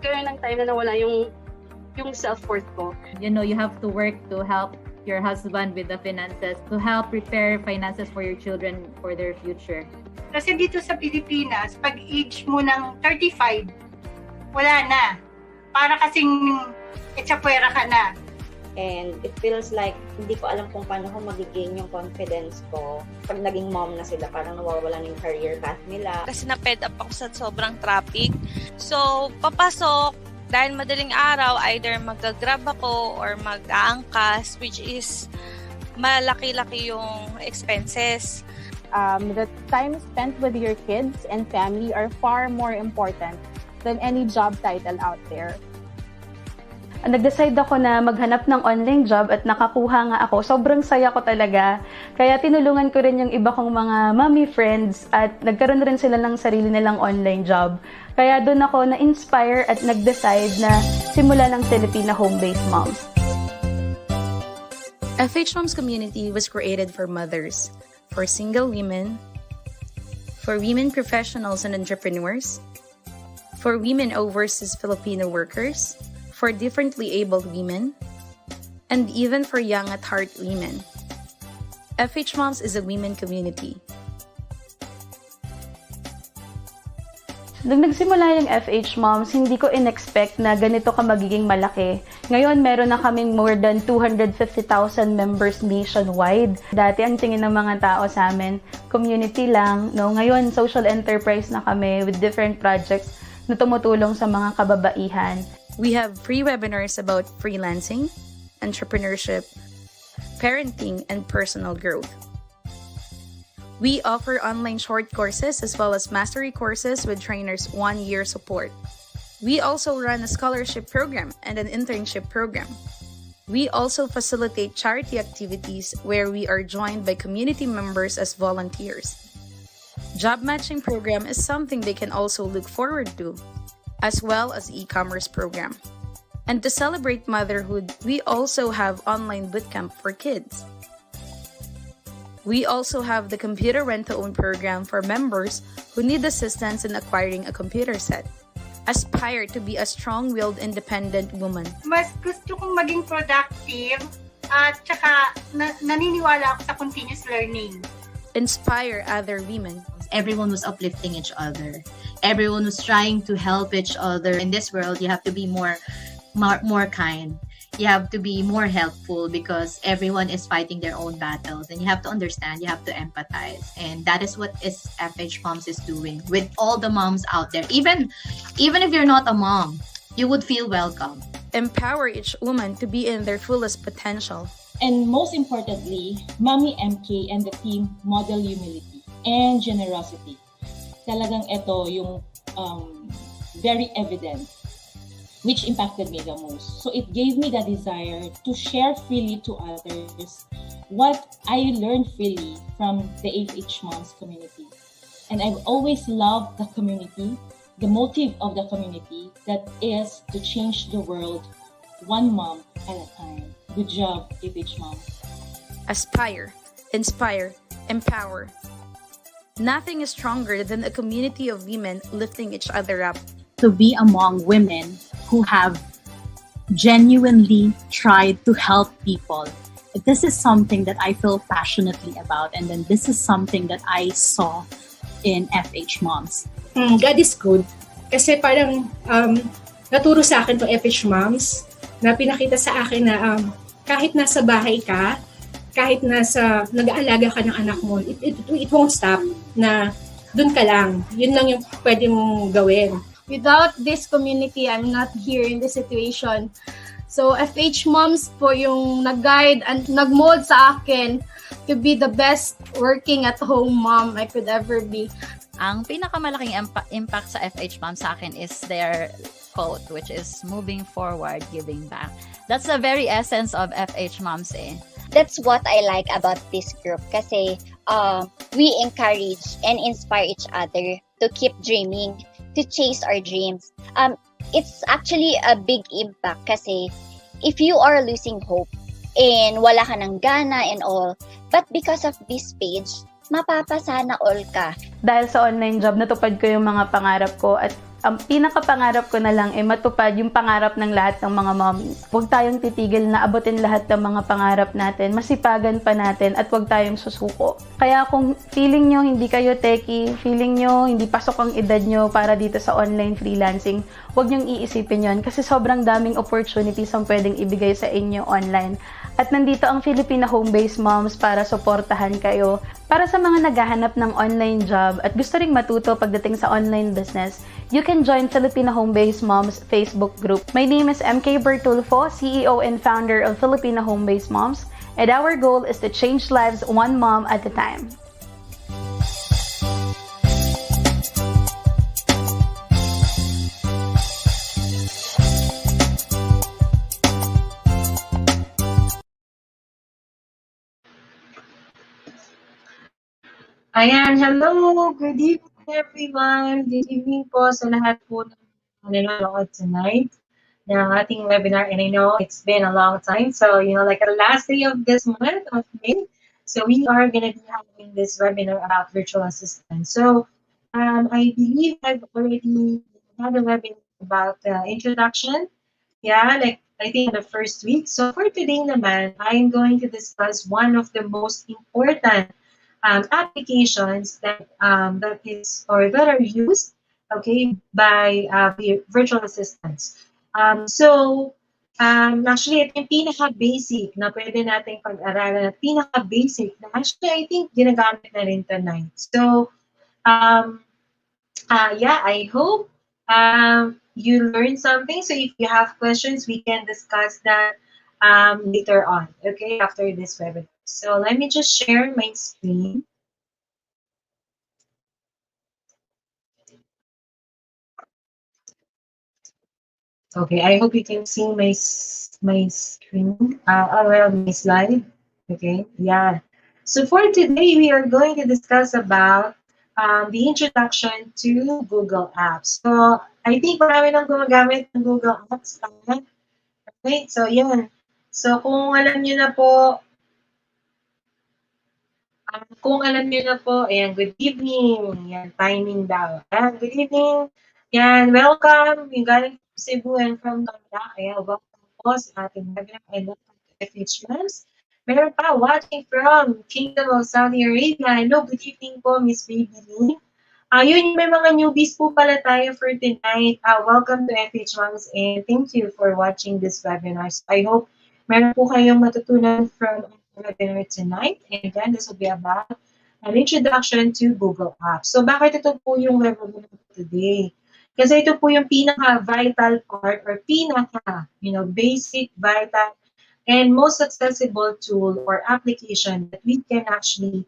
nagkaroon ng time na nawala yung self-worth ko. You know, you have to work to help your husband with the finances, to help prepare finances for your children for their future. Kasi dito sa Pilipinas, pag age mo ng 35, wala na. Para kasing etsapwera ka na. And it feels like hindi ko alam kung paano ko magigain yung confidence ko pag naging mom na sila. Parang nawawala na yung career path nila. Kasi na-fed up ako sa sobrang traffic. So, papasok, dahil madaling araw, either mag-grab ako or mag-aangkas, which is malaki-laki yung expenses. The time spent with your kids and family are far more important than any job title out there. Nag-decide ako na maghanap ng online job at nakakuha nga ako. Sobrang saya ko talaga. Kaya tinulungan ko rin yung iba kong mga mommy friends at nagkaroon rin sila ng sarili nilang online job. Kaya doon ako na-inspire at nag-decide na simula ng Filipina home-based moms. FHMoms community was created for mothers, for single women, for women professionals and entrepreneurs, for women overseas Filipino workers, for differently abled women, and even for young at heart women. FHMoms is a women community. Nung nagsimula yung FHMoms, hindi ko in-expect na ganito ka magiging malaki. Ngayon, meron na kaming more than 250,000 members nationwide. Dati, ang tingin ng mga tao sa amin, community lang. No? Ngayon, social enterprise na kami with different projects na tumutulong sa mga kababaihan. We have free webinars about freelancing, entrepreneurship, parenting, and personal growth. We offer online short courses as well as mastery courses with trainers' 1-year support. We also run a scholarship program and an internship program. We also facilitate charity activities where we are joined by community members as volunteers. Job matching program is something they can also look forward to, as well as e-commerce program. And to celebrate motherhood, we also have online bootcamp for kids. We also have the computer rent-to-own program for members who need assistance in acquiring a computer set. Aspire to be a strong-willed, independent woman. Mas gusto kong maging productive at saka naniniwala ako sa continuous learning. Inspire other women. Everyone was uplifting each other. Everyone was trying to help each other. In this world, you have to be more kind. You have to be more helpful because everyone is fighting their own battles, and you have to understand, you have to empathize, and that is what FHMoms is doing with all the moms out there. Even if you're not a mom, you would feel welcome. Empower each woman to be in their fullest potential. And most importantly, Mommy MK and the team model humility and generosity. Talagang ito yung very evident, which impacted me the most. So it gave me the desire to share freely to others what I learned freely from the FHMoms community. And I've always loved the community, the motive of the community, that is to change the world one mom at a time. Good job, FHMoms. Aspire, inspire, empower. Nothing is stronger than a community of women lifting each other up. To be among women who have genuinely tried to help people. This is something that I feel passionately about, and then this is something that I saw in FHMoms. God is good. Kasi parang naturo sa akin itong FHMoms na pinakita sa akin na kahit nasa bahay ka, kahit nag-aalaga ka ng anak mo, it won't stop na dun ka lang. Yun lang yung pwede mong gawin. Without this community, I'm not here in this situation. So, FHMoms po yung nag-guide and nag-mold sa akin to be the best working at home mom I could ever be. Ang pinakamalaking impact sa FHMoms sa akin is their quote, which is moving forward, giving back. That's the very essence of FHMoms eh. That's what I like about this group kasi we encourage and inspire each other to keep dreaming, to chase our dreams. It's actually a big impact kasi if you are losing hope and wala ka ng gana and all, but because of this page, mapapasana all ka. Dahil sa online job, natupad ko yung mga pangarap ko at Ang pinakapangarap ko na lang ay matupad yung pangarap ng lahat ng mga mommies. Huwag tayong titigil na abutin lahat ng mga pangarap natin, masipagan pa natin at huwag tayong susuko. Kaya kung feeling nyo hindi kayo techie, feeling nyo hindi pasok ang edad nyo para dito sa online freelancing, huwag nyong iisipin yon kasi sobrang daming opportunities ang pwedeng ibigay sa inyo online. At nandito ang Filipina Home-Based Moms para suportahan kayo. Para sa mga naghahanap ng online job at gusto ring matuto pagdating sa online business, you can join Filipina Home-Based Moms Facebook group. My name is MK Bertulfo, CEO and founder of Filipina Home-Based Moms, and our goal is to change lives one mom at a time. Ayan, hello! Good evening, everyone! Good evening po sa lahat po ng nanonood tonight ng ating webinar. And I know it's been a long time, so, like the last day of this month of May, so we are going to be having this webinar about virtual assistants. So, I believe I've already had a webinar about the introduction. Yeah, like I think the first week. So for today naman, I'm going to discuss one of the most important applications that that are used, okay, by virtual assistants. Actually, ito yung pinaka-basic na pwede nating pag-aralan at pinaka-basic na actually I think ginagamit na rin tonight. So, yeah, I hope you learned something. So if you have questions, we can discuss that later on, okay, after this webinar. So let me just share my screen. Okay, I hope you can see my screen, well, my slide. Okay, yeah. So for today, we are going to discuss about the introduction to Google Apps. So I think marami nang gumagamit ng Google Apps. Okay, so yun. So kung alam niyo na po, ayan, good evening. Yan, timing daw. Ayan, good evening. Yan, welcome. Yung galing from Cebu and from Canada. Ayan, welcome po sa ating webinar. And welcome to FHMoms. Meron pa watching from Kingdom of Saudi Arabia. Hello, good evening po, Miss Baby Lee. Yun, may mga newbies po pala tayo for tonight. Welcome to FHMoms and thank you for watching this webinar. So I hope meron po kayong matutunan from webinar tonight, and then this will be about an introduction to Google Apps. So bakit ito po yung webinar today? Kasi ito po yung pinaka-vital part or basic, vital, and most accessible tool or application that we can actually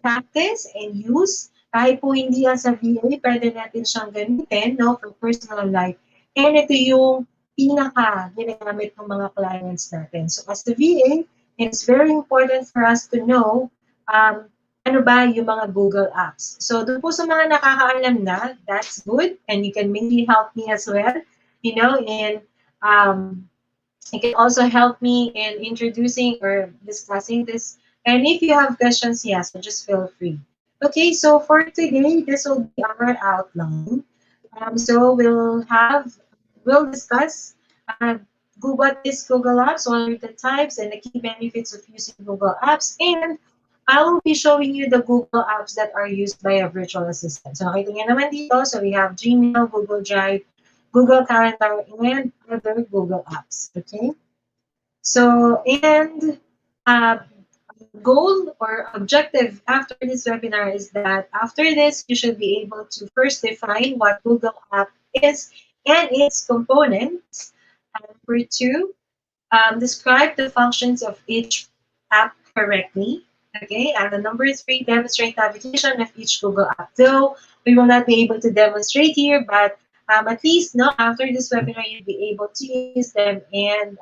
practice and use. Kahit po hindi yan sa VA, pwede natin siyang gamitin, no, for personal life. And ito yung ginagamit ng mga clients natin. So as the VA, it's very important for us to know ano ba yung mga Google Apps. So doon po sa mga nakakaalam na, that's good. And you can maybe help me as well, in you can also help me in introducing or discussing this. And if you have questions, yes, so just feel free. Okay, so for today, this will be our outline. So we'll discuss what is Google Apps, what are the types and the key benefits of using Google Apps, and I will be showing you the Google Apps that are used by a virtual assistant. So nakita niyo naman dito, so we have Gmail, Google Drive, Google Calendar, and other Google Apps, okay? So, and goal or objective after this webinar is that after this, you should be able to first define what Google App is and its components. Number two, describe the functions of each app correctly. Okay, and the number three, demonstrate navigation of each Google app. Though we will not be able to demonstrate here, but at least after this webinar, you'll be able to use them and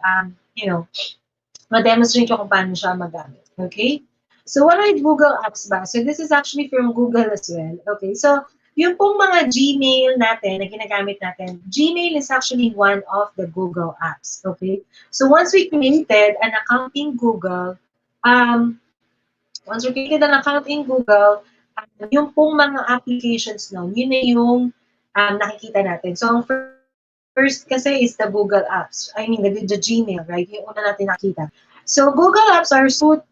ma-demonstrate ko kung paano siya magamit. Okay? So, what are Google Apps ba? So, this is actually from Google as well. Okay? So, yung pong mga Gmail natin na ginagamit natin, Gmail is actually one of the Google Apps. Okay? So, once we created an account in Google, yung pong mga applications nun, yun na yung nakikita natin. So, ang first kasi is the Google Apps. I mean, the Gmail, right? Yung una natin nakita. So, Google Apps are suite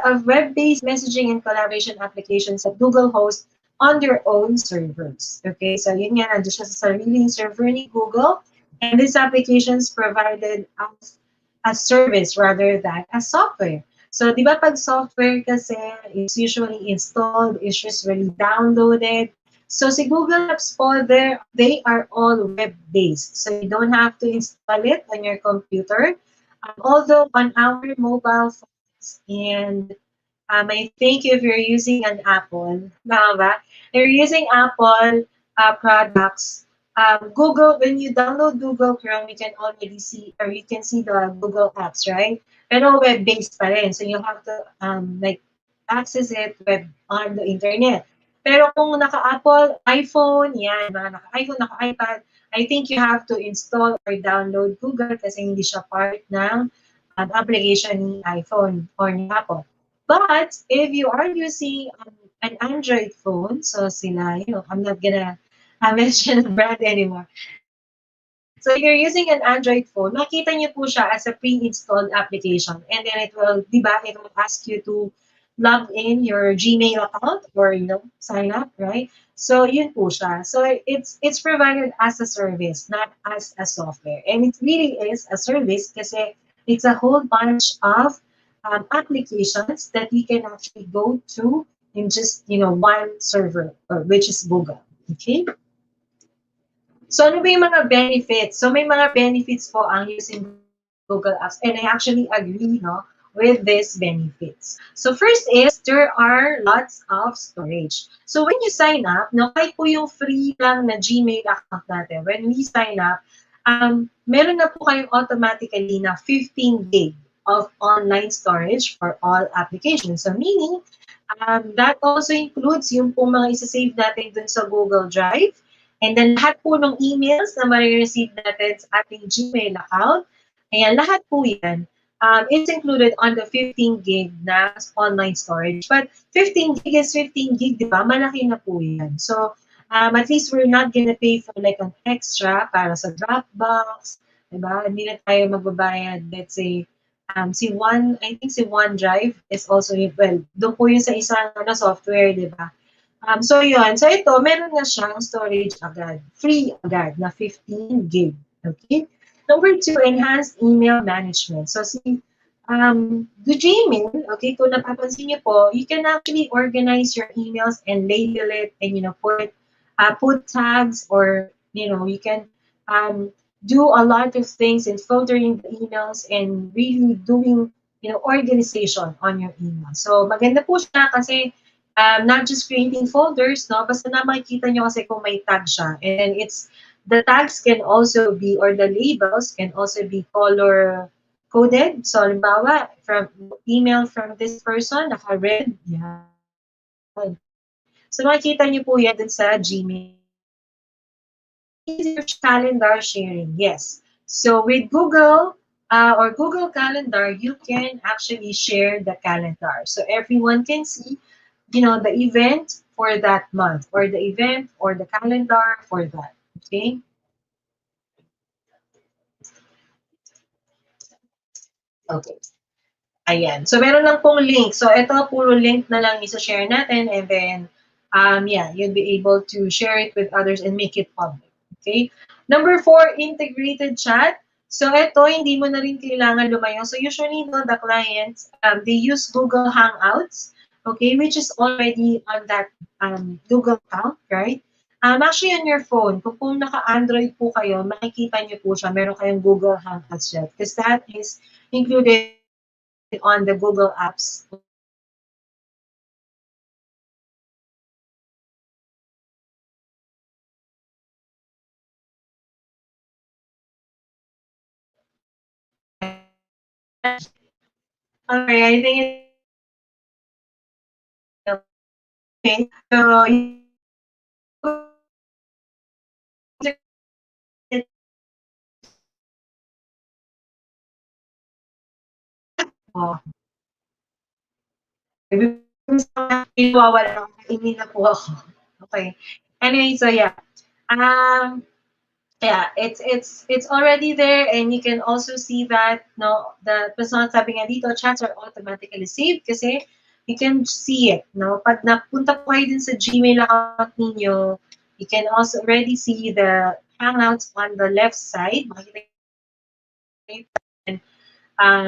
of web-based messaging and collaboration applications that Google hosts on their own servers. Okay, so yun nga, nandun siya sa sariling server ni Google. And these applications provided as a service rather than a software. So, di ba pag software kasi is usually installed, is usually downloaded. So, si Google Apps po, they are all web-based. So, you don't have to install it on your computer. Although on our mobile phones and I think if you're using an Apple, you're using Apple products, Google, when you download Google Chrome, you can already see, or you can see the Google Apps, right? Pero web-based pa rin. So you have to like access it on the internet. Pero kung naka-Apple, iPhone, yan, mga naka-iPhone, naka-iPad, I think you have to install or download Google kasi hindi siya part ng application ni iPhone or ni Apple. But if you are using an Android phone, so sila, I'm not gonna mention the brand anymore. So if you're using an Android phone, makita niyo po siya as a pre-installed application. And then it will, di ba, it will ask you to log in your Gmail account or, sign up, right? So yun po siya. So it's provided as a service, not as a software. And it really is a service kasi it's a whole bunch of applications that we can actually go to in just, one server, which is Google. Okay? So, ano ba yung mga benefits? So, may mga benefits po ang using Google Apps. And I actually agree, with these benefits. So, first is, there are lots of storage. So, when you sign up, kahit po yung free lang na Gmail account natin, when we sign up, meron na po kayong automatically na 15 gig of online storage for all applications. So, meaning, that also includes yung po mga isa-save natin dun sa Google Drive. And then lahat po ng emails na marireceive natin sa ating Gmail account, ayan, lahat po yan, it's included on the 15 gig na online storage. But 15 gig is 15 gig, di ba? Malaki na po yan. So, at least we're not gonna pay for like an extra para sa Dropbox, di ba? Hindi na tayo magbabayad, let's say, I think si OneDrive is also, well, doon po yun sa isang software, di ba? So yun. So ito, meron na siyang storage agad. Free agad na 15 gig. Okay? Number 2, enhanced email management. So the Gmail, okay, kung napapansin niyo po, you can actually organize your emails and label it and, put tags or, you can do a lot of things in filtering the emails and really doing, organization on your email. So maganda po siya kasi not just creating folders, basta na makikita nyo kasi kung may tag siya. And then the tags can also be, or the labels can also be color coded. So, halimbawa, from email from this person, naka-red. Yan. So, makikita nyo po yan dun sa Gmail. Easier calendar sharing, yes. So, with Google or Google Calendar, you can actually share the calendar. So, everyone can see the event for that month or the event or the calendar for that. Okay? Okay. Ayan. So, meron lang pong link. So, ito, puro link na lang isa-share natin and then, you'll be able to share it with others and make it public. Okay? Number 4, integrated chat. So, ito, hindi mo na rin kailangan lumayo. So, usually, the clients, they use Google Hangouts, okay, which is already on that Google account, right? Actually, on your phone, kung naka-Android po kayo, makikita niyo po siya, meron kayong Google Hangouts chat because that is included on the Google Apps. Okay, I think okay. So oh. Iwawala, hindi na po ako. Okay. Anyway, so yeah. Yeah, it's already there, and you can also see that no, the personal sabi nga dito, chats are automatically saved kasi you can see it, no? Pag napunta po kayo din sa Gmail account ninyo, you can also already see the hangouts on the left side.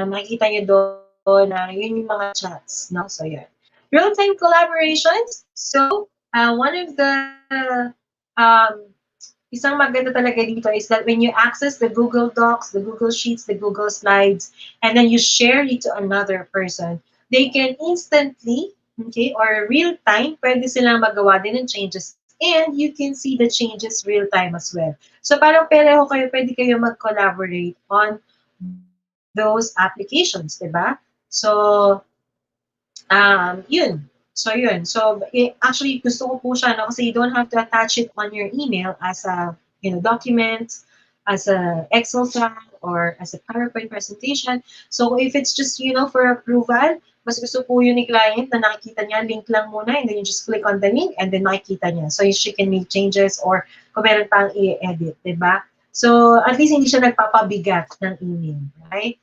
Makikita nyo doon na yun yung mga chats, no? So, yun. Real-time collaborations. So, one of the isang maganda talaga dito is that when you access the Google Docs, the Google Sheets, the Google Slides, and then you share it to another person, they can instantly, okay, or real time, pwede silang magawa din ng changes, and you can see the changes real time as well. So parang pareho kayo, pwede kayo mag-collaborate on those applications, diba? So, yun. So, yun. So, actually, gusto ko po siya, no? Kasi you don't have to attach it on your email as a, document, as a Excel file, or as a PowerPoint presentation. So, if it's just, for approval, mas gusto po yun ni client na nakikita niya, link lang muna, and then you just click on the link, and then makikita niya. So, she can make changes, or kung meron pang i-edit, diba? So, at least hindi siya nagpapabigat ng email, right?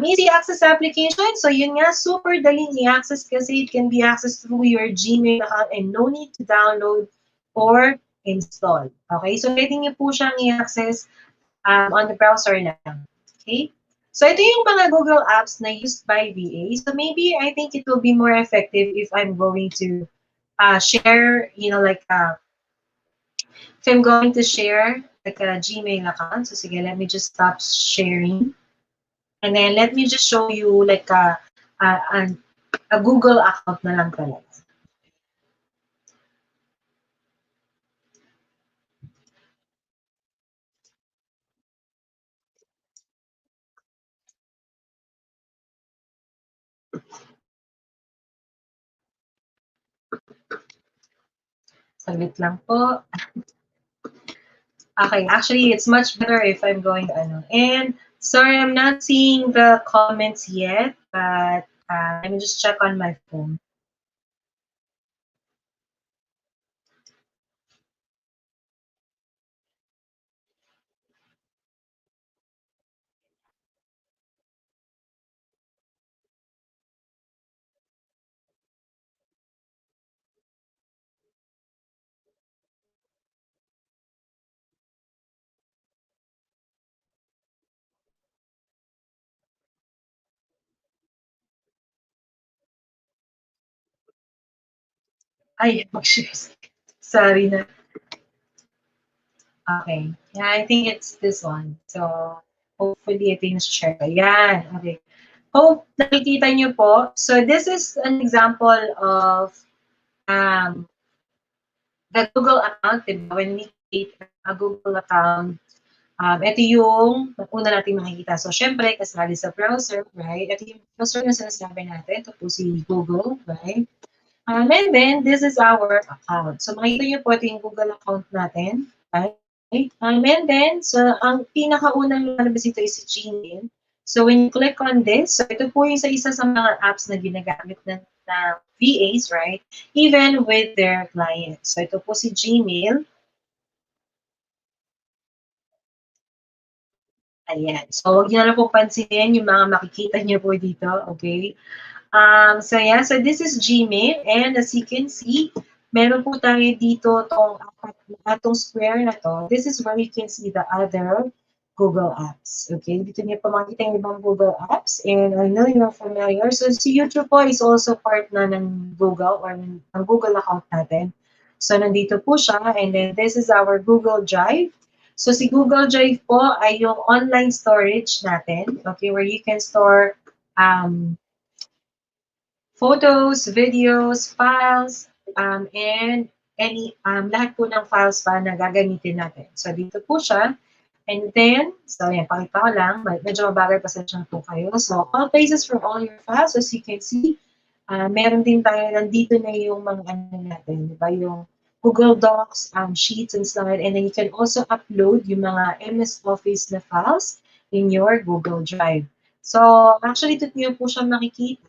Easy access application. So yun nga, super daling i-access kasi it can be accessed through your Gmail account and no need to download or install. Okay, so pwede niyo po siyang i-access on the browser lang. Okay, so ito yung mga Google apps na used by VA. So maybe I think it will be more effective if I'm going to share, if I'm going to share like a Gmail account. So sige, let me just stop sharing. And then let me just show you like a Google account na lang talaga. Saglit lang po. Okay, actually, it's much better if I'm going to And sorry, I'm not seeing the comments yet, but let me just check on my phone. Ay, sorry na. Okay. Yeah, I think it's this one. So, hopefully, ito yung share ko. Yan. Okay. Hope nakikita niyo po. So, this is an example of the Google account. Diba? When we create a Google account, ito yung una natin makikita. So, syempre, kasali sa browser, right? Ito yung browser na sinasabi natin. Ito po si Google, right? And then, this is our account. So, makikita niyo po ito yung Google account natin, right? And then, so, ang pinakaunang lumalabas ito is si Gmail. So, when you click on this, so ito po yung isa sa mga apps na ginagamit ng VAs, right? Even with their clients. So, ito po si Gmail. Ayan. So, huwag niyo na po pansinin yung mga makikita niyo po dito, okay? So, yeah. So, this is Gmail. And as you can see, meron po tayo dito itong square na to. This is where you can see the other Google apps. Okay? Dito niyo po makikita yung ibang Google apps. And I know you're familiar. So, si YouTube po is also part na ng Google or ng Google account natin. So, nandito po siya. And then, this is our Google Drive. So, si Google Drive po ay yung online storage natin, okay, where you can store photos, videos, files, and any, lahat po ng files pa na gagamitin natin. So, dito po siya. And then, so yan, pakita ko lang, medyo mabagal pa sa po kayo. So, all places for all your files, as you can see, meron din tayo, nandito na yung mga ano natin, di ba, yung Google Docs, Sheets, and slide, and then you can also upload yung mga MS Office na files in your Google Drive. So, actually, ito niyo po siya makikita.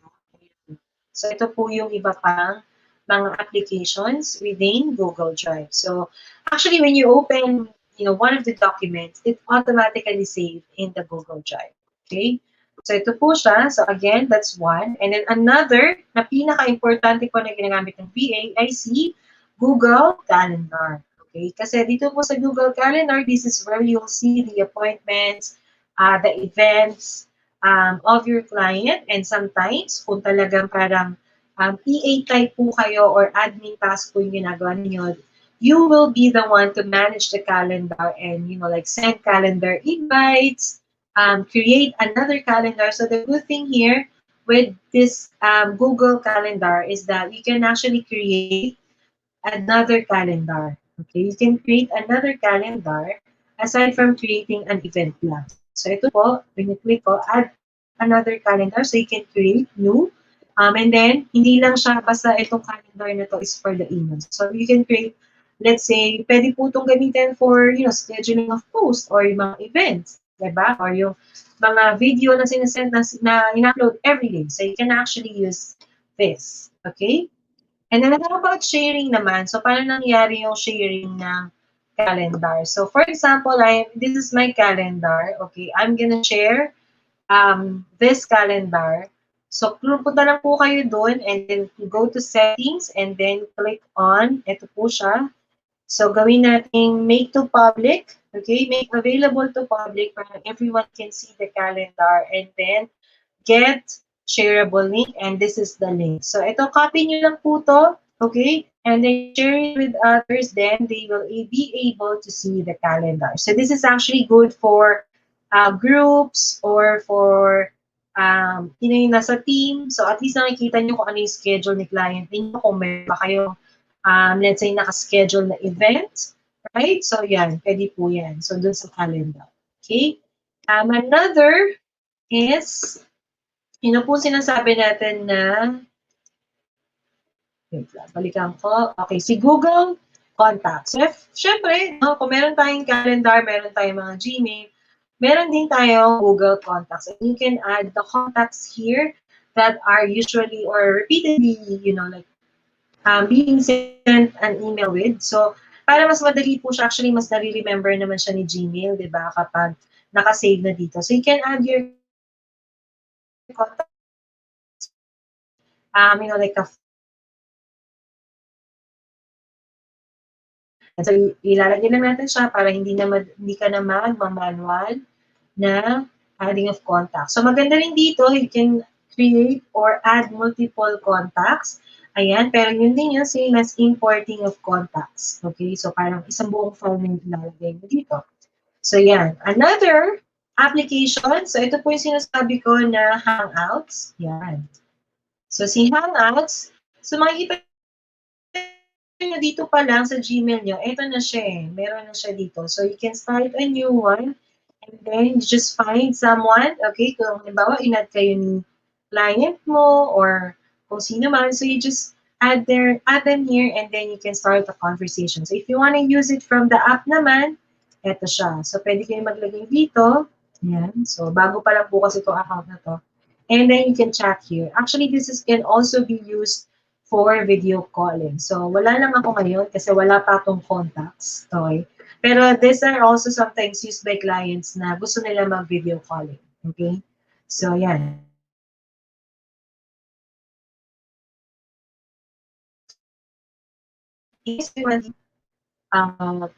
So, ito po yung iba pang mga applications within Google Drive. So actually, when you open, one of the documents, it automatically saved in the Google Drive. Okay? So ito po siya. So again, that's one. And then another na pinaka-importante po na ginagamit ng VA ay si Google Calendar. Okay? Kasi dito po sa Google Calendar, this is where you'll see the appointments, the events of your client. And sometimes, kung talagang parang PA type po kayo or admin task po yung ginagawa ninyo, you will be the one to manage the calendar and, like send calendar invites, create another calendar. So the good thing here with this Google Calendar is that you can actually create another calendar. Okay, you can create another calendar aside from creating an event plan. So ito po, when you click po, add another calendar so you can create new. And then, hindi lang siya basta itong calendar na to is for the emails. So you can create, let's say, pwede po itong gamitin for, scheduling of posts or yung mga events, diba? Or yung mga video na sinasend na in-upload every day. So you can actually use this, okay? And then, how about sharing naman? So, paano nangyari yung sharing ng calendar? So, for example, this is my calendar. Okay, I'm gonna share this calendar. So, punta lang po kayo doon and then go to settings and then click on, ito po siya. So, gawin natin make to public. Okay, make available to public para everyone can see the calendar and then get shareable link and this is the link. So, ito, copy nyo lang po to. Okay, and then share it with others, then they will be able to see the calendar. So, this is actually good for groups or for yung nasa team. So, at least nakikita nyo kung ano yung schedule ni client ninyo, kung may ba kayong, let's say, nakaschedule na event. Right? So, yan. Pwede po yan. So, dun sa calendar. Okay? Another is, po sinasabi natin na, wait lang, balikan ko. Okay, si Google Contacts. So, syempre, kung meron tayong calendar, meron tayong mga Gmail, meron din tayong Google Contacts. And you can add the contacts here that are usually or repeatedly, like being sent an email with. So, para mas madali po siya, actually, mas nare-remember naman siya ni Gmail, di ba, kapag nakasave na dito. So, you can add your contacts, like a so, ilalagay lang natin siya para hindi ka na mag-manual na adding of contacts. So, maganda rin dito, you can create or add multiple contacts. Ayan, pero yun din yung same as importing of contacts. Okay, so parang isang buong file na ilalagay mo dito. So, yan. Another application. So, ito po yung sinasabi ko na Hangouts. Yan. So, si Hangouts, so makikita nyo dito pa lang sa Gmail nyo, ito na siya eh. Meron na siya dito. So, you can start a new one and then you just find someone, okay? Kung halimbawa, inad kayo ni client mo or kung sino man, so you just add them here and then you can start a conversation. So, if you want to use it from the app naman, ito siya. So, pwede kayo maglagay dito. Yan. So, bago pa lang po kasi itong account na to. And then you can chat here. Actually, can also be used for video calling. So, wala lang ako ngayon kasi wala pa itong contacts. Okay? Pero these are also sometimes used by clients na gusto nila mag-video calling. Okay? So, yan.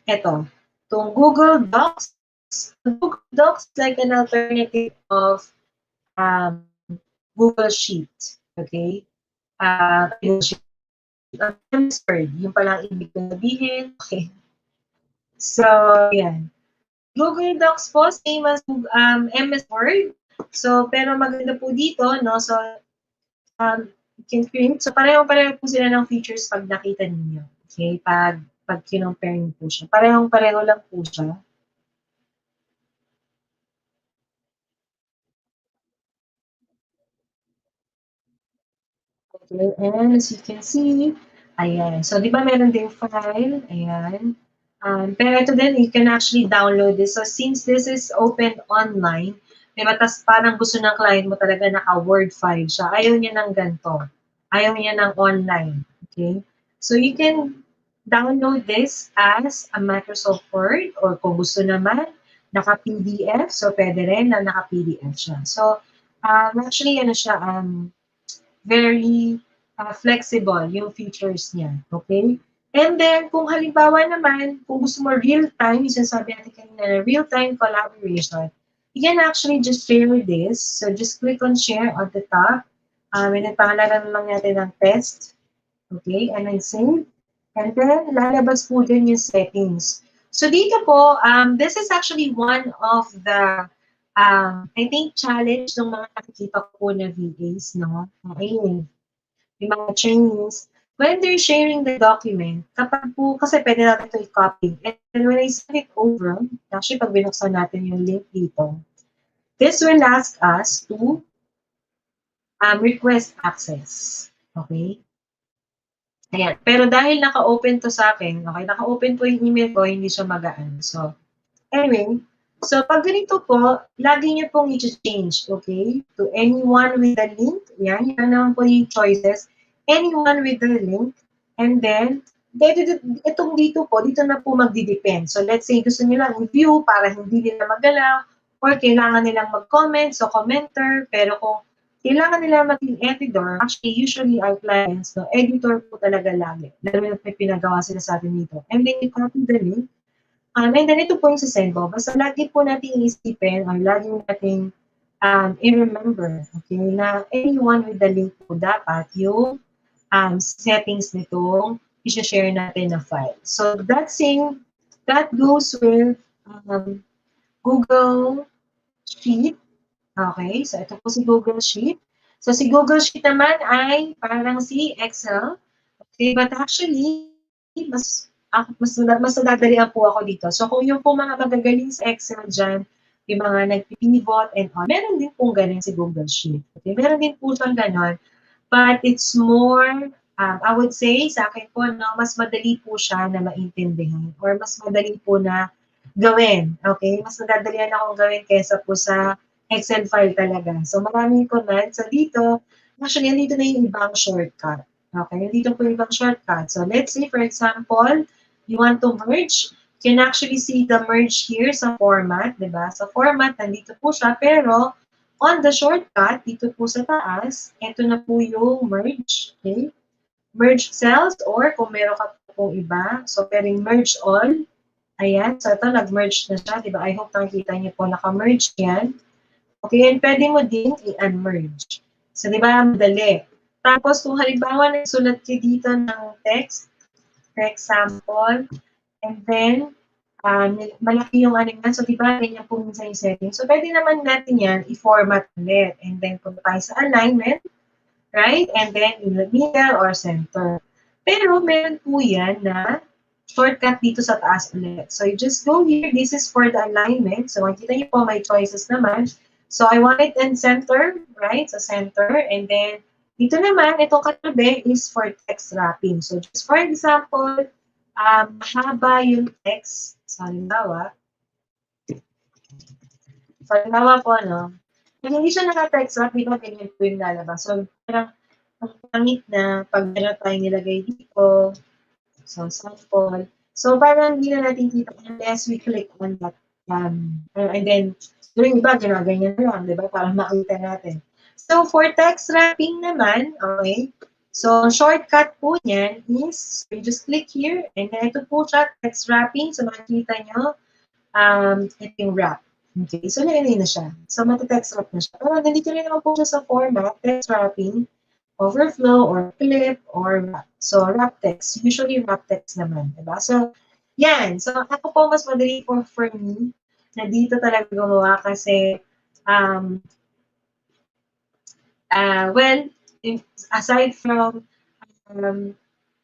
Ito. Itong Google Docs. Google Docs is like an alternative of Google Sheet. Okay? Google Sheet. MS Word. Yung palang ibig sabihin. Okay. So, yan. Google Docs po, same as MS Word. So, pero maganda po dito, no? So, you can create. So, pareho po sila ng features pag nakita ninyo. Okay? Pag kinompare niyo po siya. Pareho lang po siya. Okay, and as you can see, ayan. So, di ba meron din file? Ayan. Pero ito din, you can actually download this. So, since this is open online, diba, tas parang gusto ng client mo talaga naka-Word file siya. Ayaw niya ng ganito. Ayaw niya ng online. Okay? So you can download this as a Microsoft Word or kung gusto naman, naka-PDF. So pwede rin na naka-PDF siya. So actually, ano siya, very flexible yung features niya. Okay? And then, kung halimbawa naman, kung gusto mo real-time, yung sinasabi natin kanina, real-time collaboration, you can actually just share this. So, just click on share on the top. And then, pangalanan lang natin ng test. Okay? And then, save. And then, lalabas po din yung settings. So, dito po, this is actually one of the I think challenge ng mga nakikita ko po na VAs, no? Ayun, yung mga trainees, when they're sharing the document, kapag po, kasi pwede natin ito i-copy. And when I send it over, actually pag binuksan natin yung link dito, this will ask us to request access. Okay? Ayan. Pero dahil naka-open to sa akin, okay, naka-open po yung email ko, hindi siya magaan. So, anyway, so pag ganito po, lagi niyo pong i-change, okay? To anyone with the link. Yan naman po yung choices. Anyone with the link. And then, itong dito po, dito na po magdi-depend. So let's say gusto niyo lang i-view para hindi nila magalaw or kailangan nilang mag-comment, so commenter. Pero kung kailangan nila maging editor, actually, usually our clients, no, editor po talaga lagi. Lalo na may pinagawa sila sa atin dito. And then, you copy the link. And then ito po yung sasend mo. Basta lagi po natin iisipin or lagi natin i-remember, okay, na anyone with the link po dapat yung settings nitong i-share natin na file. So that goes with Google Sheet. Okay, so ito po si Google Sheet. So si Google Sheet naman ay parang si Excel. Okay, but actually, mas nadadalian po ako dito. So kung yung po mga magagaling sa Excel dyan, yung mga nag-pivot and all, meron din pong ganun si Google Sheet. Okay, meron din po siyang ganun. But it's more, I would say, sa akin po, no, mas madali po siya na maintindihan or mas madali po na gawin. Okay, mas nadadalian akong gawin kaysa po sa Excel file talaga. So maraming command. So dito, actually, dito na yung ibang shortcut. Okay, dito po yung ibang shortcut. So let's say, for example, you want to merge. You can actually see the merge here sa format, di ba? Sa format, nandito po siya. Pero, on the shortcut, dito po sa taas, ito na po yung merge. Okay? Merge cells or kung meron ka pong iba, so pwedeng merge all. Ayan, so ito, nag-merge na siya. Di ba? I hope nakikita niyo po, naka-merge yan. Okay, and pwede mo din i-unmerge. So, di ba, madali. Tapos, kung halimbawa, nagsulat kayo dito ng text, for example, and then, malaki yung ano yan. So, di ba, ganyan po minsan yung setting. So, pwede naman natin yan i-format ulit. And then, punta tayo sa alignment, right? And then, in the middle or center. Pero, meron po yan na shortcut dito sa taas ulit. So, you just go here. This is for the alignment. So, makikita niyo po, may choices naman. So, I want it in center, right? So, center. And then, dito naman, itong katabi is for text wrapping. So, just for example, mahaba yung text. So, halimbawa po, no? Kung hindi siya naka-text wrap, di ba ganyan po yung lalabas? So, parang ang pangit na pag meron tayo nilagay dito. So, sample. So, parang hindi na natin kita unless we click on that. And then, yung iba, ginaganyan na lang, di ba? Para makita natin. So, for text wrapping naman, okay, so, shortcut po niyan is, you just click here, and then ito po siya, text wrapping. So, makikita nyo, ito yung wrap. Okay, so, nilagay na siya. So, mati-text wrap na siya. Pero, nandito rin naman po siya sa format, text wrapping, overflow, or clip, or wrap. So, wrap text. Usually, wrap text naman, di ba? So, yan. So, ako po mas madali for me na dito talaga gumawa kasi, well, aside from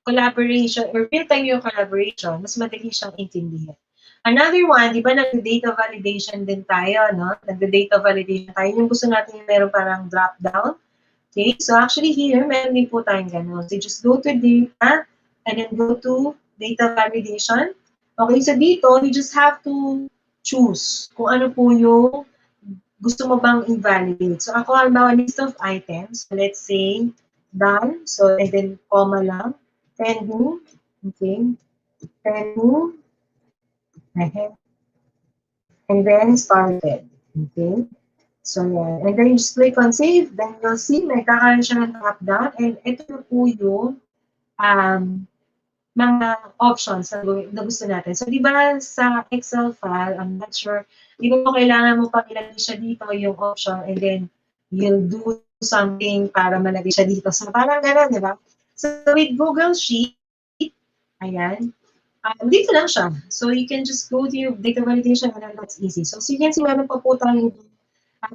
collaboration or real-time yung collaboration, mas madali siyang intindihan. Another one, di ba nag-data validation din tayo, no? Nag-data validation tayo. Yung gusto natin yung meron parang drop-down. Okay, so actually here, meron din po tayong gano'n. So just go to data and then go to data validation. Okay, so dito, you just have to choose kung ano po yung gusto mo bang i-validate. So ako, halimbawa, list of items. Let's say, done. So, and then, comma lang. Trending. Okay. Trending. Ahead. And then started. Okay. So, yan. And then you just click on save. Then you'll see may kakaroon siya ng drop down. And ito na po yung um, mga options na gusto natin. So, di ba sa Excel file, I'm not sure, di ba kailangan mo pang ilagay siya dito yung option and then you'll do something para malagay siya dito. So, parang gano'n, di ba? So, with Google Sheet, ayan, dito lang siya. So, you can just go to your data validation and then that's easy. So, you can see meron pa po tayong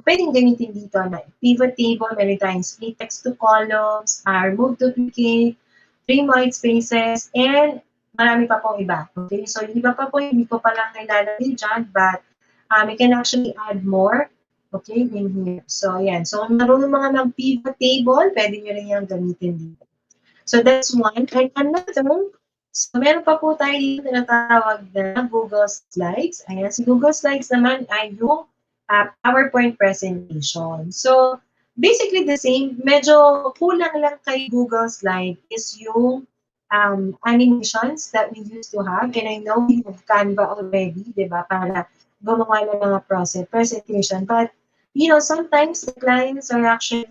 pwedeng gamitin dito na pivot table, meron tayong split text to columns, remove duplicate, trim white spaces, and marami pa pong iba. Okay, so yung iba pa po, hindi ko pa lang nilalagay dyan, but we can actually add more, okay, in here. So, yan. So, kung marunong mga ng pivot table, pwede nyo rin yung gamitin dito. So, that's one. And another, so meron pa po tayo dito na tinatawag na Google Slides. Ayan, si Google Slides naman ay yung PowerPoint presentation. So, basically the same. Medyo kulang lang kay Google Slide is yung animations that we used to have. And I know we have Canva already, di ba, para gumawa ng mga presentation. But, you know, sometimes the clients are actually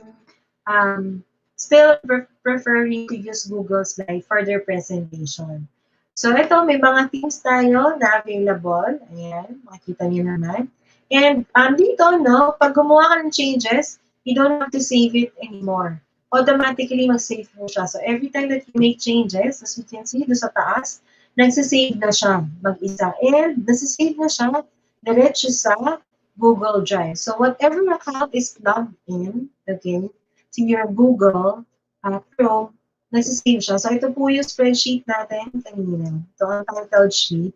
still preferring to use Google Slide for their presentation. So, ito, may mga themes tayo na available. Ayan, makikita niyo naman. And dito, no, pag gumawa ka ng changes, you don't have to save it anymore. Automatically, mag-save mo siya. So, every time that you make changes, as you can see, doon sa taas, nagsisave na siya mag-isa. And nagsisave na siya diretso sa Google Drive. So, whatever account is logged in, okay, to your Google Chrome, nagsisave siya. So, ito po yung spreadsheet natin kanina. Ito ang untitled sheet.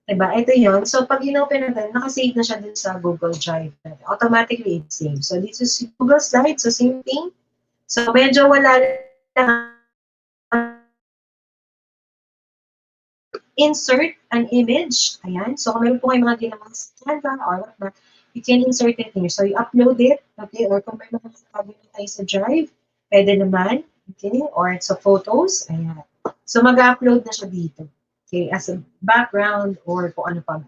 Diba? Ito yon. So, pag in-open natin, nakasave na siya dun sa Google Drive. Automatically, it's saved. So, this is Google Slides. So, same thing. So, medyo wala lang insert an image. Ayan. So, kung meron po kayo mga ginawang sa Canva or whatnot, you can insert it here. So, you upload it. Okay. Or kung may mga nakabi na tayo sa Drive, pwede naman. Okay. Or sa photos. Ayan. So, mag-upload na siya dito. Okay. As a background or kung ano pa.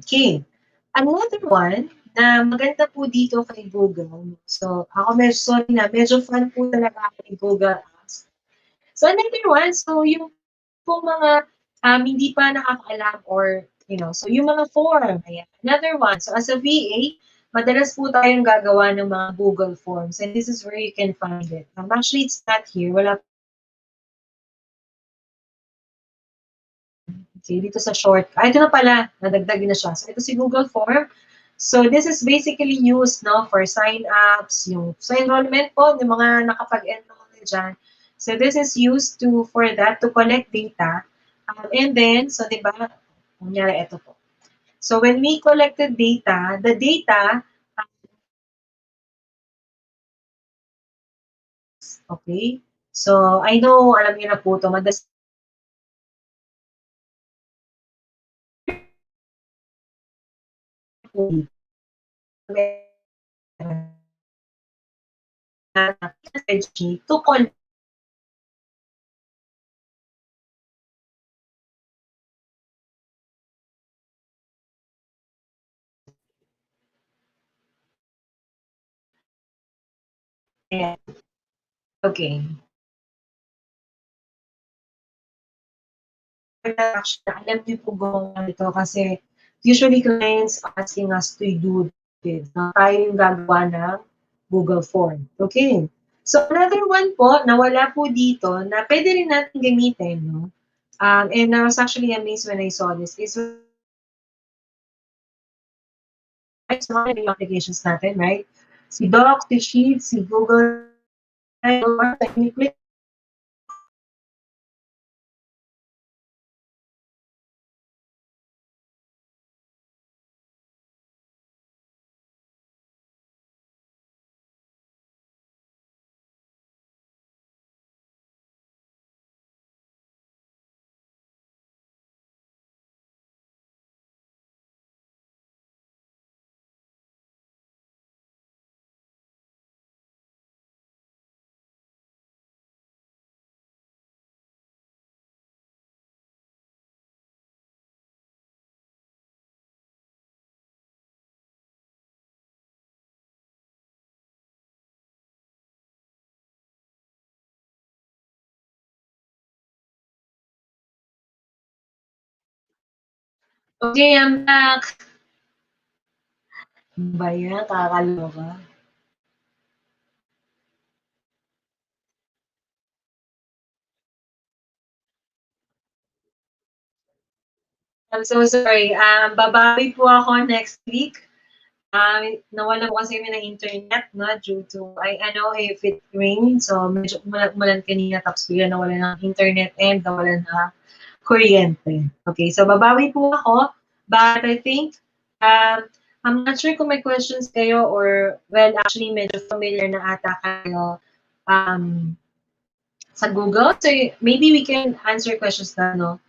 Okay. Another one na maganda po dito kay Google. So, ako medyo fun po talaga kay Google Apps. So, another one, so yung po mga hindi pa nakakaalam or, you know, so yung mga form, ayan. Another one, so as a VA, madalas po tayong gagawa ng mga Google Forms and this is where you can find it. Actually, it's not here. Wala. Okay, dito sa short. Ito na pala, nadagdag na siya. So, ito si Google Form. So, this is basically used no, for sign-ups, yung sa enrollment po, yung mga nakapag-enroll na dyan. So, this is used for that, to collect data. And then, so, di ba, kunyari, ito po. So, when we collected data, the data, okay, so, I know, alam niyo na po ito, madalas to collect okay. Actually, alam niyo po gumawa nito kasi usually clients asking us to do this. Tayo yung gagawa ng Google Form. Okay. So, another one po na wala po dito na pwede rin natin gamitin, no? And I was actually amazed when I saw this is mga yung applications natin, right? Si Docs, si Sheets, si Google, click Okay, I'm back. Ano ba yan? Kakaloka. I'm so sorry. Babawi po ako next week. Nawala po kasi kami ng internet, no, due to, I know if it rained, so medyo umulan kanina, tapos bigla nawala ng internet and nawala na kuryente. Okay, so babawi po ako, but I think, I'm not sure kung may questions kayo or, well, actually, medyo familiar na ata kayo sa Google. So maybe we can answer questions na, no?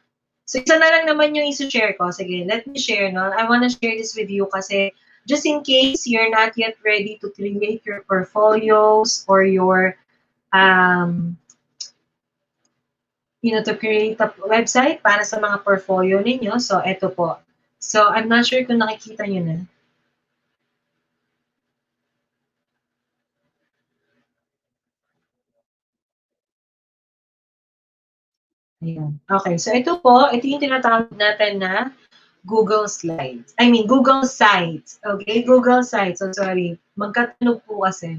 So isa na lang naman yung isi-share ko. Sige, let me share, no? I wanna share this with you kasi just in case you're not yet ready to create your portfolios or your, to create a website para sa mga portfolio ninyo. So, eto po. So, I'm not sure kung nakikita nyo na. Ayan. Okay, so ito po, ito yung tinatawag natin na Google Slides. I mean, Google Sites. Okay, Google Sites. So, sorry. Magkatunog po kasi.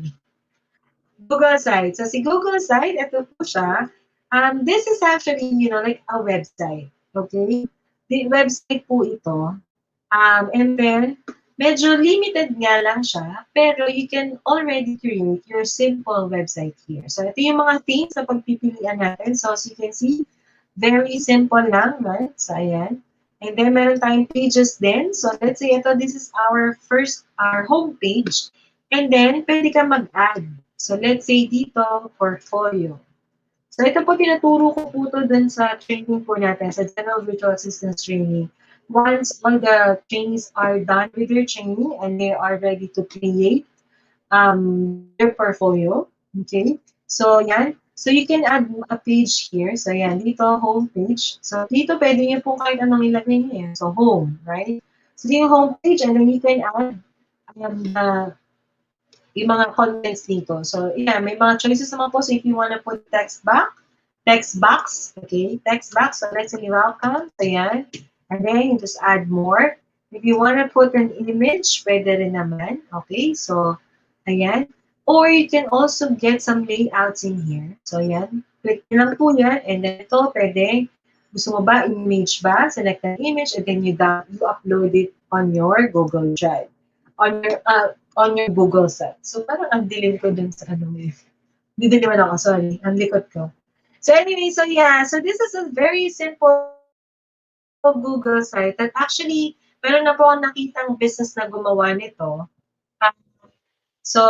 Google Site. So, si Google Site, ito po siya. This is actually, like a website. Okay? The website po ito. And then, medyo limited nga lang siya, pero you can already create your simple website here. So, ito yung mga themes na pagpipilian natin. So, as you can see, very simple lang, right? So, ayan. And then, meron tayong pages din. So, let's say, this is our home page. And then, pwede ka mag-add. So, let's say dito, portfolio. So, ito po, tinuturo ko po ito dun sa training po natin, sa General Virtual Assistance Training. Once all the trainees are done with their training and they are ready to create their portfolio, okay? So, yan. So, you can add a page here. So, yan, dito, home page. So, dito, pwede nyo po kahit anong ilagay nyo yan. So, home, right? So, dito yung home page and then you can add yung mga contents dito. So, yeah, may mga choices naman po. So, if you want to put text box, okay, text box. So, let's say welcome. So, yan. And then, you just add more. If you want to put an image, pwede rin naman. Okay, so, ayan. Or you can also get some layouts in here. So, yan. Click lang po yan. And then, ito, pwede. Gusto mo ba, image ba? Select an image and then you upload it on your Google Drive. On your Google set. So, parang ang dilim ko dun sa eh. Hindi naman ako, sorry. Ang likot ko. So, anyway, so yeah. So, this is a very simple Google site that actually, meron na po akong nakitang business na gumawa nito. So,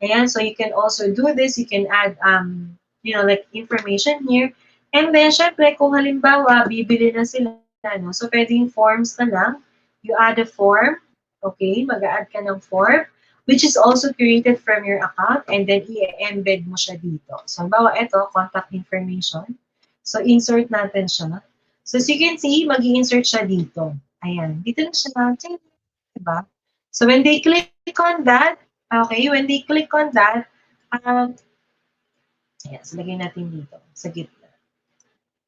ayan, so you can also do this. You can add, like information here. And then, syempre, kung halimbawa, bibili na sila, no? So, pwedeng forms na lang. You add a form. Okay, mag-add ka ng form, which is also created from your account, and then i-embed mo siya dito. So, halimbawa, ito, contact information. So, insert natin siya. So, as you can see, mag-i-insert siya dito. Ayan, dito na siya. Diba? So, when they click on that, okay, when they click on that, ayan, so lagay natin dito, sa gitna.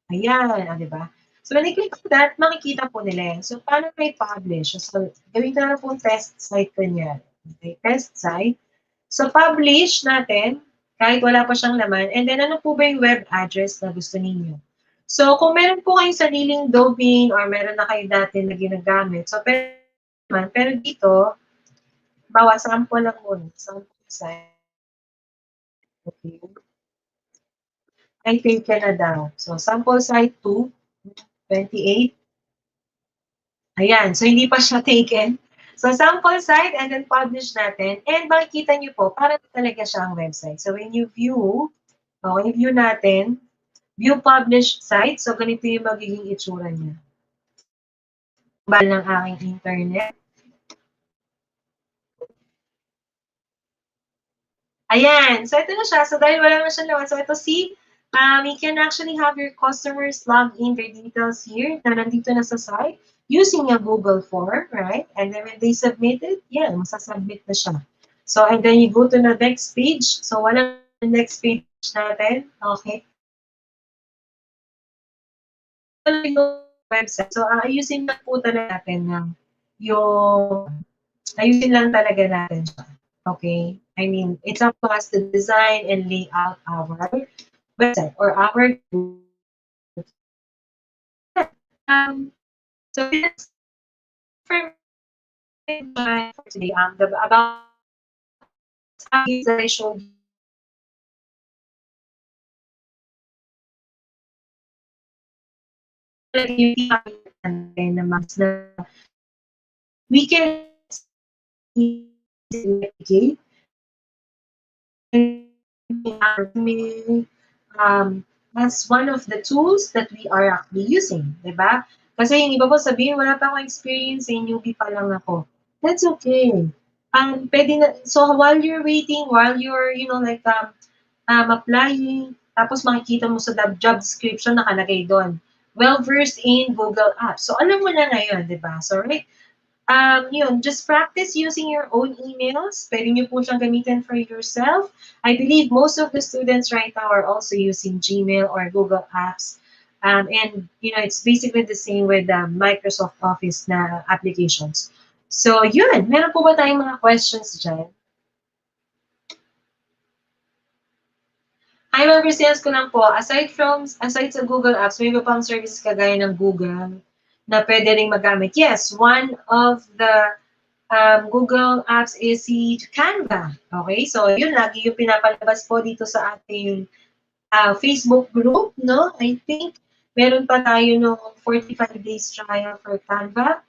Ayan, di ba? So, when they click on that, makikita po nila yan. So, paano may publish? So, gawin ko na po test site ko niyan. Okay, test site. So, publish natin, kahit wala pa siyang laman. And then, ano po ba yung web address na gusto ninyo? So, kung meron po kayong sariling domain or meron na kayo dati na ginagamit, so, pwede naman. Pero dito, bawa, sample lang muna. Sample site. Okay. I take ka na daw. So, sample site 2, 28. Ayan. So, hindi pa siya taken. So, sample site and then publish natin. And makikita nyo po, para talaga siya ang website. So, when you view natin, view published site. So, ganito yung magiging itsura niya. Bal ng aking internet. Ayan. So, ito na siya. So, dahil wala na siya naman. So, ito you can actually have your customers log in their details here na nandito na sa site using a Google form, right? And then when they submit it, yeah, masasubmit na siya. So, and then you go to the next page. So, wala next page natin. Okay. yung website. So, ayusin lang po talaga natin ayusin lang talaga natin siya. Okay? I mean, it's up to us to design and lay out our website or our so that's for today. About things that I showed you. We can easily as one of the tools that we are actually using, di ba? Kasi yung iba po sabihin, wala pa akong experience, newbie pa lang ako. That's okay. Pwede na, so while you're waiting, while you're, applying, tapos makikita mo sa job description nakalagay doon, well-versed in Google Apps. So alam mo na ngayon, di ba? So, right, just practice using your own emails. Pwede nyo po siyang gamitin for yourself. I believe most of the students right now are also using Gmail or Google Apps. And, it's basically the same with Microsoft Office na applications. So, yun. Meron po ba tayong mga questions dyan? Hi, understands ko lang po, aside sa Google Apps, may iba pang services kagaya ng Google na pwede ring magamit. Yes, one of the Google Apps is si Canva. Okay, so yun, lagi yung pinapalabas po dito sa ating Facebook group, no? I think meron pa tayo no 45 days trial for Canva.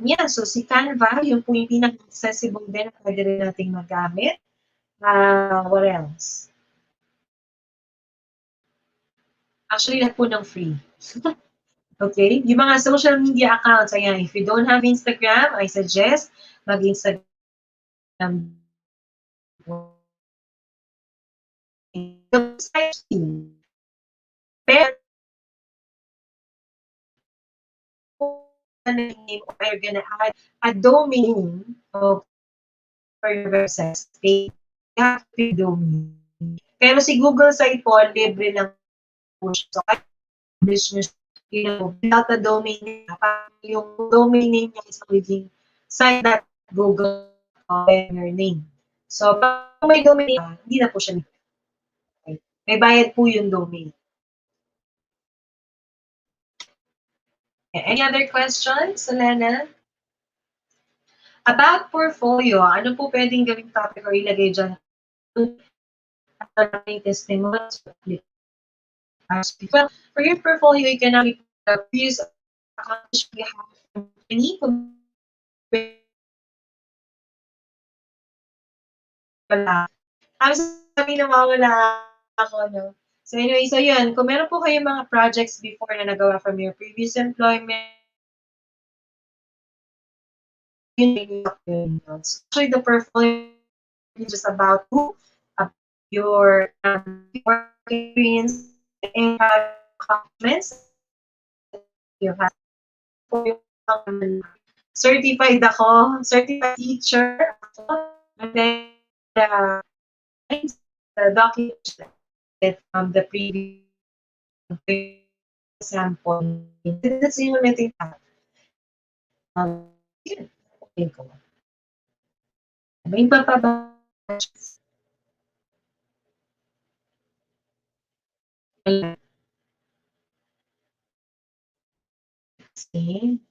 Yeah, so si Canva, yung po yung pinaka-accessible din, pwede rin nating magamit. What else? Actually, lahat po ng free. Okay? Yung mga social media accounts, ayan, if you don't have Instagram, I suggest mag-Instagram. Pero, name or you're gonna add a domain for your website. You have to pay domain. Pero si Google site po, libre lang po siya. So, publish nyo, without a domain name, yung domain name niya is magiging site.google.com your name. So, pag may domain name, hindi na po siya libre. May bayad po yung domain. Any other questions, Selena? About portfolio, ano po pwedeng gawing topic or ilagay dyan? Testimonials. Well, for your portfolio, you can actually use accomplishment you have from company. Sabi na mawala ako, no? So anyway, so yun, kung meron po kayong mga projects before na nagawa from your previous employment, actually the portfolio is just about your work experience and accomplishments you have. Certified ako, certified teacher ako, and then the document from the previous sample. That's the only thing. Okay ko. May iba pa ba? See?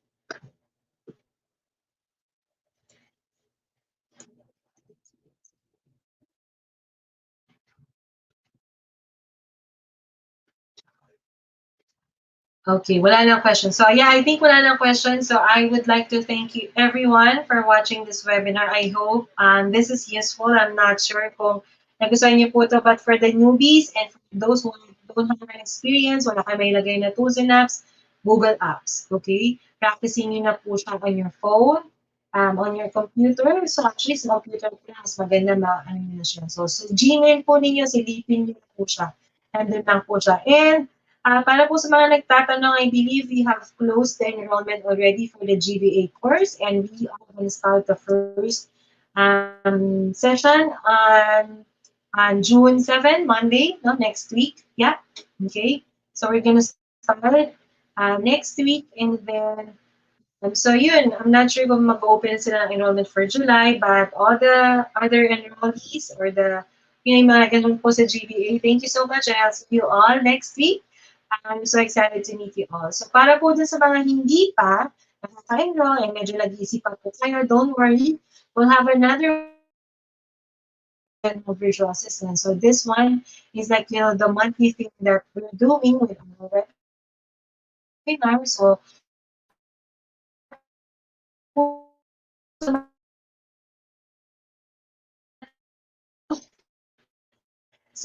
Okay, wala nang question. So yeah, I think wala nang question. So I would like to thank you everyone for watching this webinar. I hope this is useful. I'm not sure kung nagustuhan niyo po ito, but for the newbies and for those who don't have an experience, wala kayo may lagay na tools and apps, Google Apps. Okay? Practicing niyo na po siya on your phone, on your computer. So actually, sa computer po mas maganda ano na siya. So Gmail po ninyo, silipin niyo na po siya. Nandun lang po siya. And para po sa mga nagtatanong, I believe we have closed the enrollment already for the GBA course, and we are going to start the first session on June 7, Monday, no, next week. Yeah, okay. So we're going to start next week. And then, so yun, I'm not sure kung mag-open sila ng enrollment for July, but all the other enrollees or yung mga ganun po sa GBA, thank you so much. I'll see you all next week. I'm so excited to meet you all. So para po dun sa mga hindi pa nakaka-enroll and medyo nag-iisip pa po kayo, don't worry. We'll have another of virtual assistant. So this one is like, the monthly thing that we're doing with our webinar. So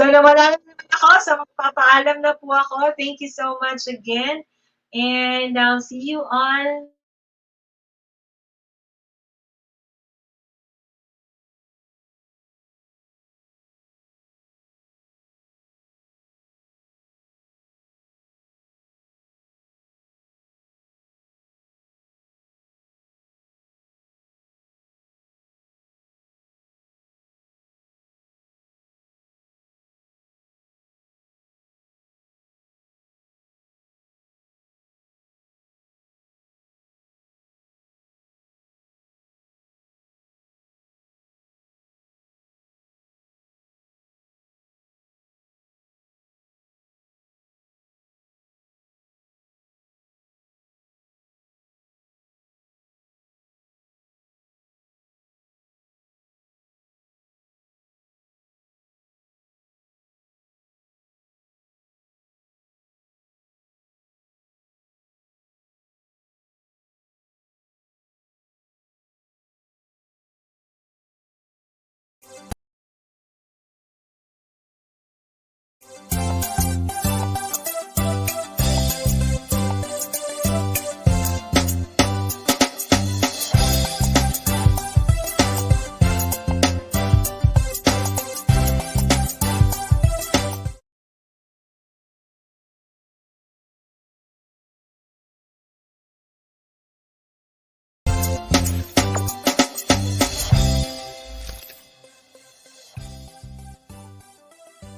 nawala na naman ako. So magpapaalam na po ako. Thank you so much again. And I'll see you on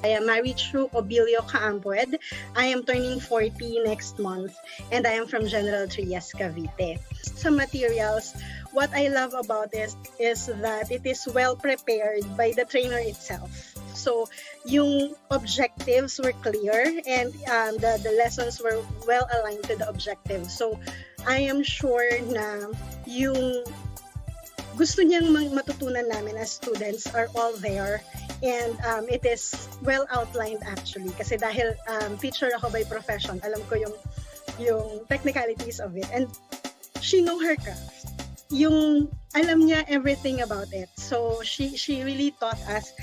I am Marichu Obilio Caampued. I am turning 40 next month, and I am from General Trias, Cavite. Some materials, what I love about it is that it is well prepared by the trainer itself. So, yung objectives were clear and the lessons were well aligned to the objectives. So, I am sure na yung gusto niyang matutunan namin as students are all there, and it is well outlined actually kasi dahil teacher ako by profession, alam ko yung technicalities of it, and she know her craft. Yung alam niya everything about it, so she really taught us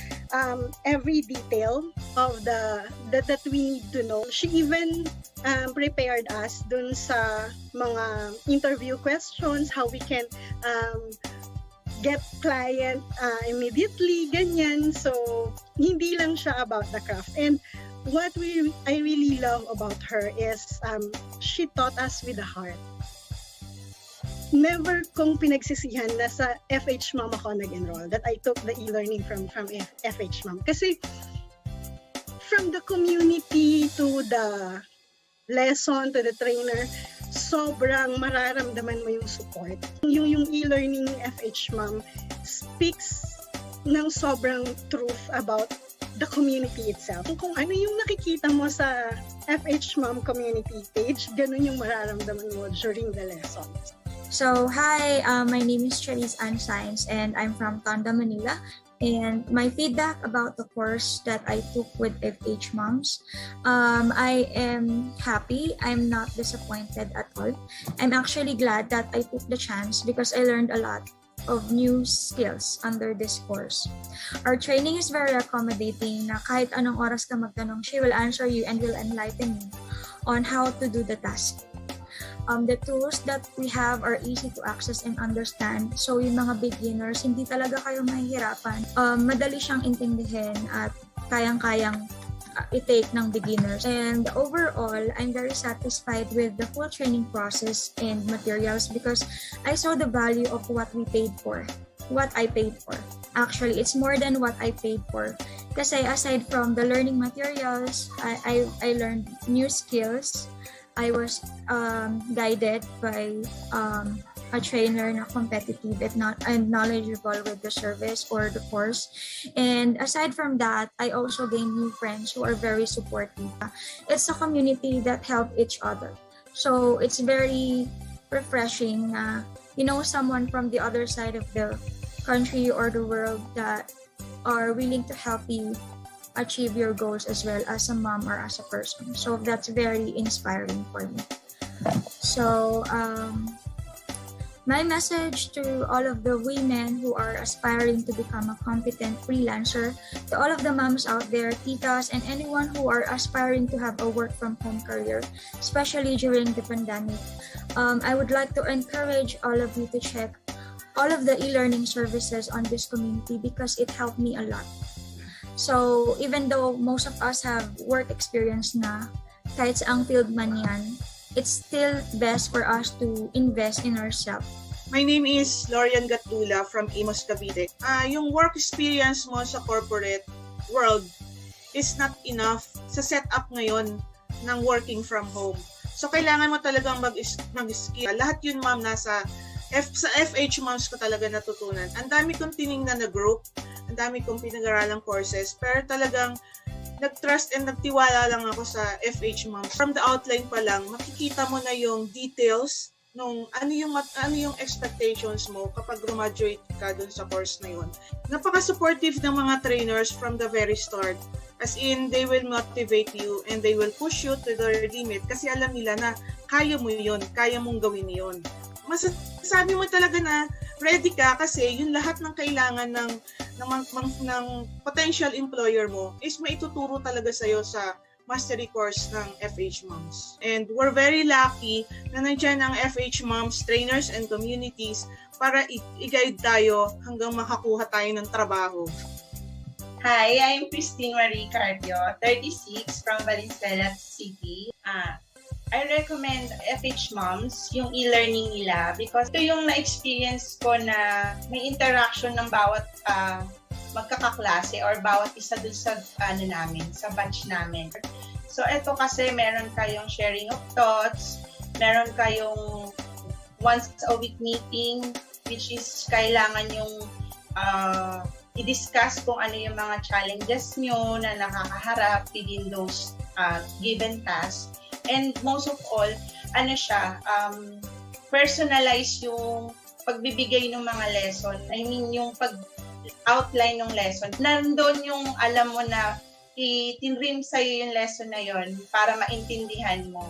every detail of that we need to know. She even prepared us dun sa mga interview questions, how we can get client immediately, ganyan. So, hindi lang siya about the craft. And what I really love about her is she taught us with the heart. Never kong pinagsisihan na sa FHMom ako nag-enroll, that I took the e-learning from FHMom. Kasi from the community to the lesson to the trainer, sobrang mararamdaman mo yung support. Yung e-learning ni FHMom speaks ng sobrang truth about the community itself. Kung ano yung nakikita mo sa FHMom community page, ganun yung mararamdaman mo during the lessons. So, hi, my name is Cherise Ann Sainz, and I'm from Tondo, Manila. And my feedback about the course that I took with FHMoms, I am happy. I'm not disappointed at all. I'm actually glad that I took the chance because I learned a lot of new skills under this course. Our training is very accommodating na kahit anong oras ka magtanong, she will answer you and will enlighten you on how to do the task. The tools that we have are easy to access and understand. So yung mga beginners, hindi talaga kayo mahihirapan. Madali siyang intindihin at kayang-kayang i-take ng beginners. And overall, I'm very satisfied with the full training process and materials because I saw the value of what I paid for. Actually, it's more than what I paid for. Kasi aside from the learning materials, I learned new skills. I was guided by a trainer na competitive and knowledgeable with the service or the course. And aside from that, I also gained new friends who are very supportive. It's a community that help each other. So it's very refreshing na someone from the other side of the country or the world that are willing to help you achieve your goals as well as a mom or as a person. So that's very inspiring for me. So my message to all of the women who are aspiring to become a competent freelancer, to all of the moms out there, titas, and anyone who are aspiring to have a work from home career, especially during the pandemic, I would like to encourage all of you to check all of the e-learning services on this community because it helped me a lot. So even though most of us have work experience na, kahit sa ang field man yan, it's still best for us to invest in ourselves. My name is Lorian Gatdula from Imos, Cavite. Yung work experience mo sa corporate world is not enough sa setup ngayon ng working from home. So kailangan mo talagang mag-skill. Lahat yun, ma'am, sa FHMoms ko talaga natutunan. Ang dami kong tiningnan na group, ang dami kong pinag-aralang courses, pero talagang nag-trust and nagtiwala lang ako sa FHMoms. From the outline pa lang, makikita mo na yung details nung ano yung expectations mo kapag graduate ka dun sa course na yun. Napaka-supportive ng mga trainers from the very start. As in, they will motivate you and they will push you to their limit kasi alam nila na kaya mo yun, kaya mong gawin yun. Masasabi mo talaga na ready ka kasi yung lahat ng kailangan ng potential employer mo is maituturo talaga sa'yo sa mastery course ng FHMoms. And we're very lucky na nandiyan ang FHMoms trainers and communities para i-guide tayo hanggang makakuha tayo ng trabaho. Hi, I'm Christine Marie Cardio, 36 from Valenzuela City. I recommend FHMoms, yung e-learning nila because ito yung na-experience ko na may interaction ng bawat magkakaklase or bawat isa dun sa sa batch namin. So ito kasi meron kayong sharing of thoughts, meron kayong once a week meeting which is kailangan yung i-discuss kung ano yung mga challenges nyo na nakakaharap within those given tasks. And most of all, personalize yung pagbibigay ng mga lesson. I mean, yung pag-outline ng lesson. Nandun yung alam mo na itinrim sa'yo yung lesson na yon para maintindihan mo.